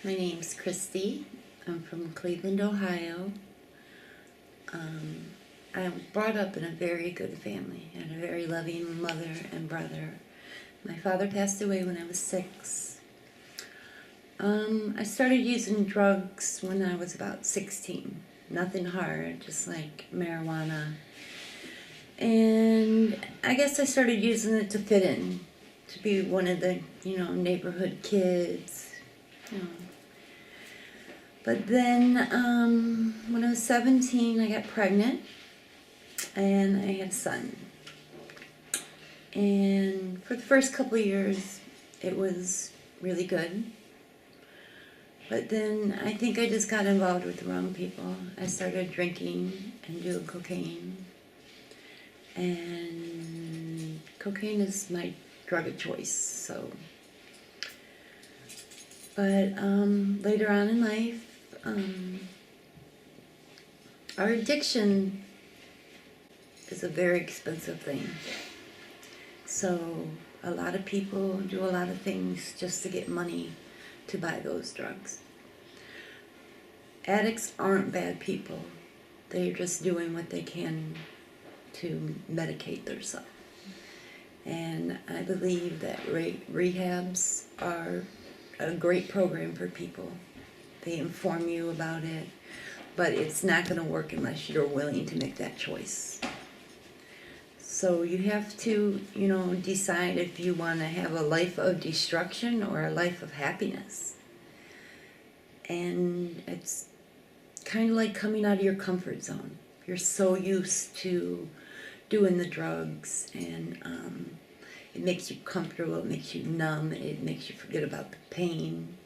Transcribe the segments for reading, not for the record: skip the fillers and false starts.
My name's Kristi. I'm from Cleveland, Ohio. I was brought up in a very good family and a very loving mother and brother. My father passed away when I was 6. I started using drugs when I was about 16. Nothing hard, just like marijuana. And I guess I started using it to fit in, to be one of the, neighborhood kids, But then when I was 17, I got pregnant and I had a son. And for the first couple of years, it was really good. But then I think I just got involved with the wrong people. I started drinking and doing cocaine. And cocaine is my drug of choice, so. But later on in life, our addiction is a very expensive thing. So a lot of people do a lot of things just to get money to buy those drugs. Addicts aren't bad people. They're just doing what they can to medicate themselves. And I believe that rehabs are a great program for people. They inform you about it, but it's not going to work unless you're willing to make that choice. So you have to, decide if you want to have a life of destruction or a life of happiness. And it's kind of like coming out of your comfort zone. You're so used to doing the drugs, and it makes you comfortable, it makes you numb, it makes you forget about the pain,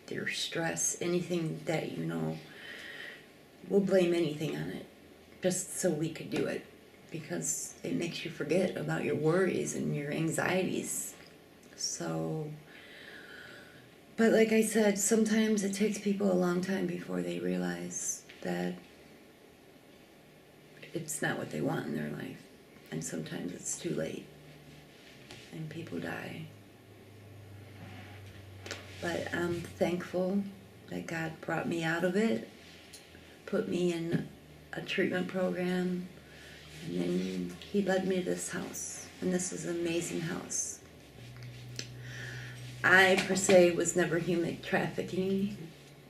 your stress, anything that we'll blame anything on it just so we could do it, because it makes you forget about your worries and your anxieties. So, but like I said, sometimes it takes people a long time before they realize that it's not what they want in their life, and sometimes it's too late and people die. But I'm thankful that God brought me out of it, put me in a treatment program, and then He led me to this house. And this is an amazing house. I, per se, was never human trafficking,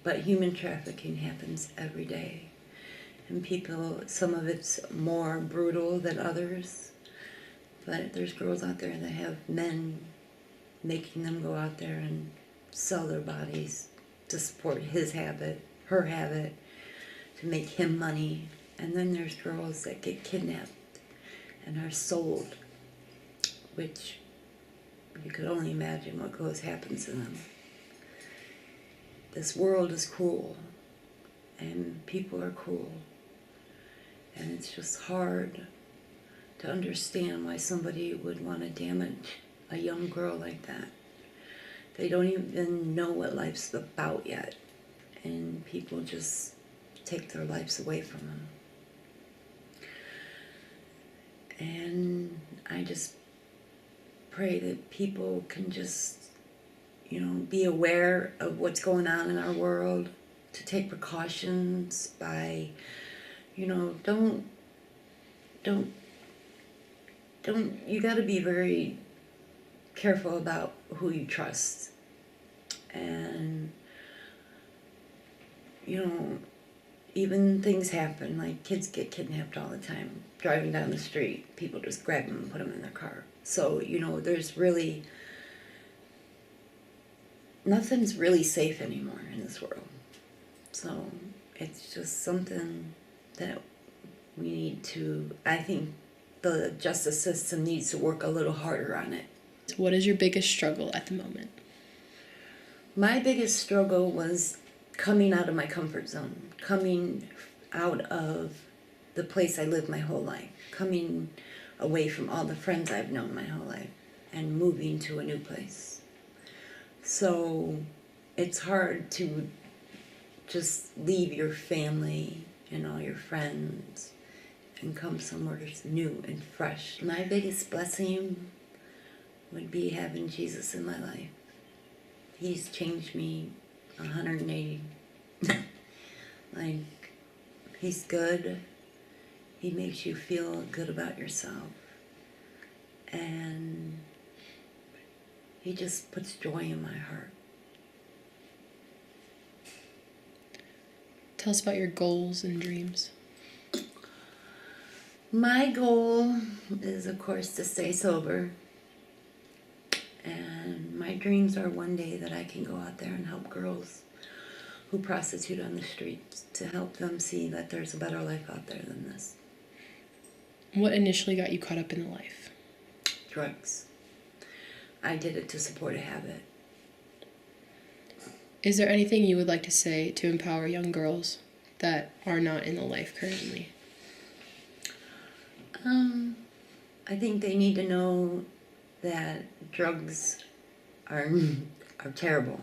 but human trafficking happens every day. And people, some of it's more brutal than others, but there's girls out there that have men making them go out there and sell their bodies to support his habit, her habit, to make him money. And then there's girls that get kidnapped and are sold, which you could only imagine what happens to them. This world is cruel, and people are cruel, and it's just hard to understand why somebody would want to damage a young girl like that. They don't even know what life's about yet, and people just take their lives away from them. And I just pray that people can just, be aware of what's going on in our world, to take precautions by, don't, you got to be very careful about who you trust. And, even things happen, like kids get kidnapped all the time. Driving down the street, people just grab them and put them in their car. So, there's really, nothing's really safe anymore in this world. So it's just something that we need to, I think the justice system needs to work a little harder on it. What is your biggest struggle at the moment? My biggest struggle was coming out of my comfort zone, coming out of the place I lived my whole life, coming away from all the friends I've known my whole life, and moving to a new place. So it's hard to just leave your family and all your friends and come somewhere new and fresh. My biggest blessing would be having Jesus in my life. He's changed me 180. Like, he's good. He makes you feel good about yourself. And he just puts joy in my heart. Tell us about your goals and dreams. My goal is, of course, to stay sober. And my dreams are one day that I can go out there and help girls who prostitute on the streets, to help them see that there's a better life out there than this. What initially got you caught up in the life? Drugs. I did it to support a habit. Is there anything you would like to say to empower young girls that are not in the life currently? I think they need to know that drugs are terrible.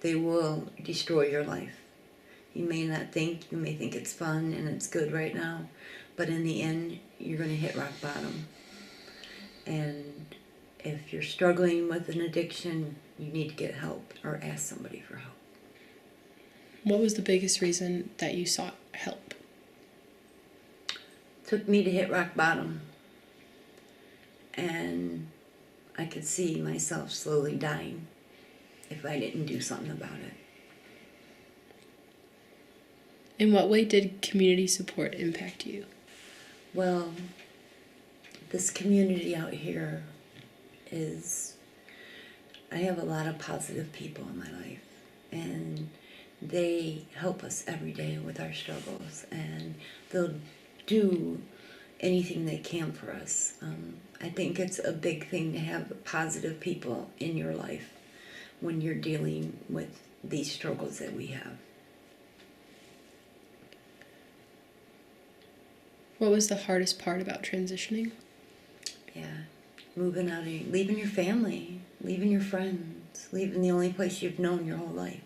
They will destroy your life. You may think it's fun and it's good right now, but in the end, you're going to hit rock bottom. And if you're struggling with an addiction, you need to get help or ask somebody for help. What was the biggest reason that you sought help? It took me to hit rock bottom. And I could see myself slowly dying if I didn't do something about it. In what way did community support impact you? Well, this community out here I have a lot of positive people in my life, and they help us every day with our struggles, and they'll do anything they can for us. I think it's a big thing to have positive people in your life when you're dealing with these struggles that we have. What was the hardest part about transitioning? Yeah, leaving your family, leaving your friends, leaving the only place you've known your whole life.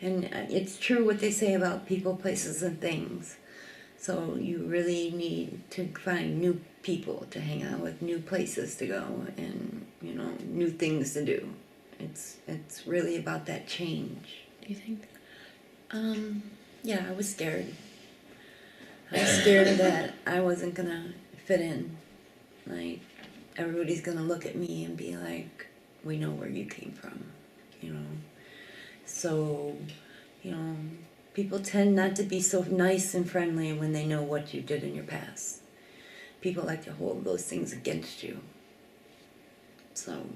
And it's true what they say about people, places, and things. So you really need to find new people to hang out with, new places to go, and new things to do. It's really about that change. Do you think? Yeah, I was scared. I was scared that I wasn't gonna fit in. Like, everybody's gonna look at me and be like, "We know where you came from," So, people tend not to be so nice and friendly when they know what you did in your past. People like to hold those things against you. So,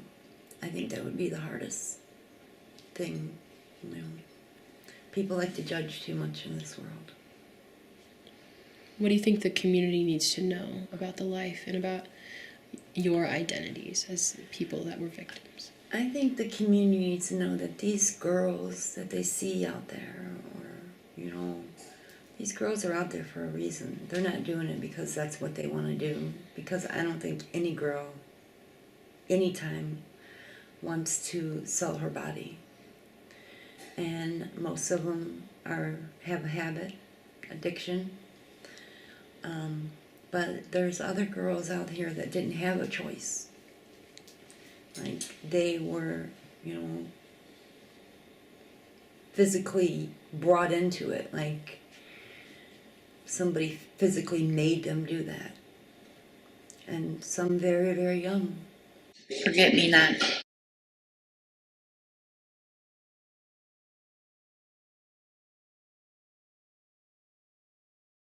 I think that would be the hardest thing. People like to judge too much in this world. What do you think the community needs to know about the life and about your identities as people that were victims? I think the community needs to know that these girls that they see out there, these girls are out there for a reason. They're not doing it because that's what they want to do. Because I don't think any girl, anytime, wants to sell her body. And most of them have a habit, addiction. But there's other girls out here that didn't have a choice. Like, they were, physically brought into it. Like, somebody physically made them do that. And some very, very young. Forget-me-not.